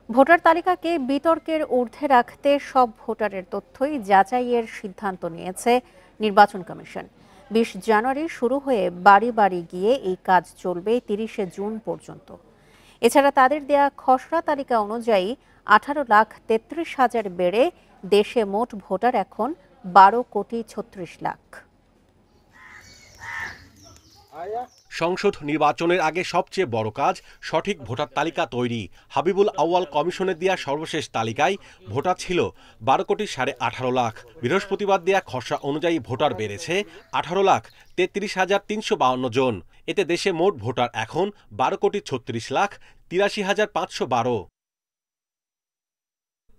Voter তালিকাকে বিতর্কের ঊর্ধ্বে রাখতে সব ভোটারের তথ্যই যাচাইয়ের সিদ্ধান্ত নিয়েছে নির্বাচন কমিশন। ২০ জানুয়ারি শুরু হয়ে বাড়ি বাড়ি গিয়ে এই কাজ চলবে ৩০শে জুন পর্যন্ত। এছাড়া তাদের দেয়া খসড়া তালিকা অনুযায়ী ১৮,৩৩,০০০ বেড়ে দেশে মোট ভোটার এখন ১২,৩৬,০০,০০০। সংসদ নির্বাচনের আগে সবচেয়ে বড় কাজ সঠিক ভোটার তালিকা তৈরি। হাবিবুল আউয়াল কমিশনের দেয়া সর্বশেষ তালিকায় ভোটার ছিল ১২,১৮,৫০,০০০। বৃহস্পতিবার দেয়া খসড়া অনুযায়ী ভোটার বেড়েছে ১৮,৩৩,৩৫২ জন। এতে দেশে মোট ভোটার এখন ১২,৩৬,৮৩,৫১২।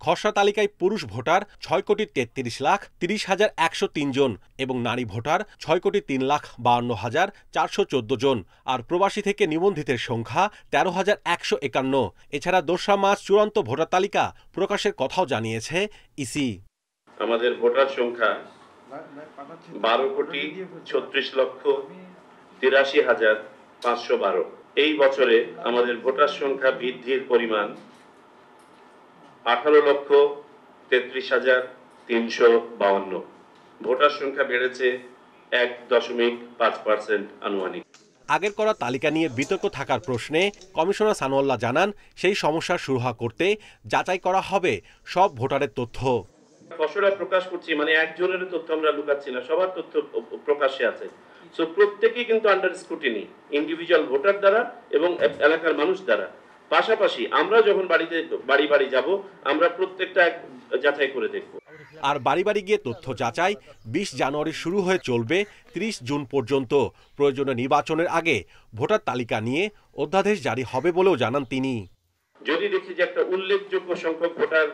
খসড়া তালিকায় পুরুষ ভোটার ৬,৩৩,৩০,১০৩ জন এবং নারী ভোটার ৬,৩,৫২,৪১৪ জন। আর প্রবাসী থেকে নিবন্ধিতের সংখ্যা ১৩,১৫১। এছাড়া ২রা মার্চ চূড়ান্ত ভোটার তালিকা প্রকাশের কথাও জানিয়েছে ইসি। আমাদের ভোটার সংখ্যা ১২,৩৬,৮৩,৫১২। এই বছরে আমাদের ভোটার সংখ্যা বৃদ্ধির পরিমাণ ১৮,৩৩,৩৫২। ভোটার সংখ্যা বেড়েছে ১.৫% আনুমানিক। আগের করা তালিকা নিয়ে বিতর্ক থাকার প্রশ্নে কমিশনার সানোয়াল্লাহ জানান, সেই সমস্যা সুরাহা করতে যাচাই করা হবে সব ভোটারের তথ্য। খসড়া প্রকাশ করছি মানে একজনের তথ্য আমরা লুকাচ্ছি না, সবার তথ্য প্রকাশ্যে আছে। সো প্রত্যেকেই কিন্তু আন্ডার স্ক্রুটিনি, ইন্ডিভিজুয়াল ভোটার দ্বারা এবং এলাকার মানুষ দ্বারা। পাশাপাশি আমরা যখন বাড়ি বাড়ি যাব, আমরা প্রত্যেকটা যাচাই করে দেখব। আর বাড়ি বাড়ি গিয়ে তথ্য যাচাই ২০ জানুয়ারি শুরু হয়ে চলবে ৩০ জুন পর্যন্ত। প্রয়োজনীয় নির্বাচনের আগে ভোটার তালিকা নিয়ে অধ্যাদেশ জারি হবে বলেও জানান তিনি। যদি দেখি যে একটা উল্লেখযোগ্য সংখ্যক ভোটার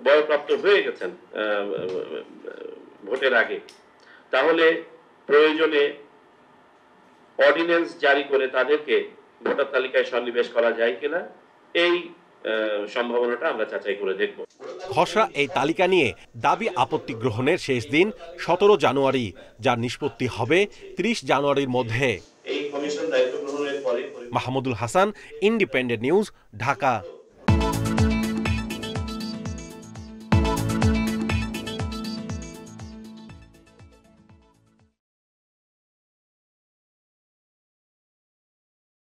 বয়প্রাপ্ত হয়ে গেছেন ভোটের আগে, তাহলে প্রয়োজনে অর্ডিন্যান্স জারি করে তাদেরকে ভোটার তালিকায় সন্নিবেশ করা যায় কিনা এই সম্ভাবনাটা আমরা যাচাই করে দেখব। খসড়া এই তালিকা নিয়ে দাবি আপত্তি গ্রহণের শেষ দিন ১৭ জানুয়ারি, যার নিষ্পত্তি হবে ৩০ জানুয়ারির মধ্যে। এই কমিশন দায়িত্ব গ্রহণের পরে মাহমুদুল হাসান, ইন্ডিপেন্ডেন্ট নিউজ, ঢাকা।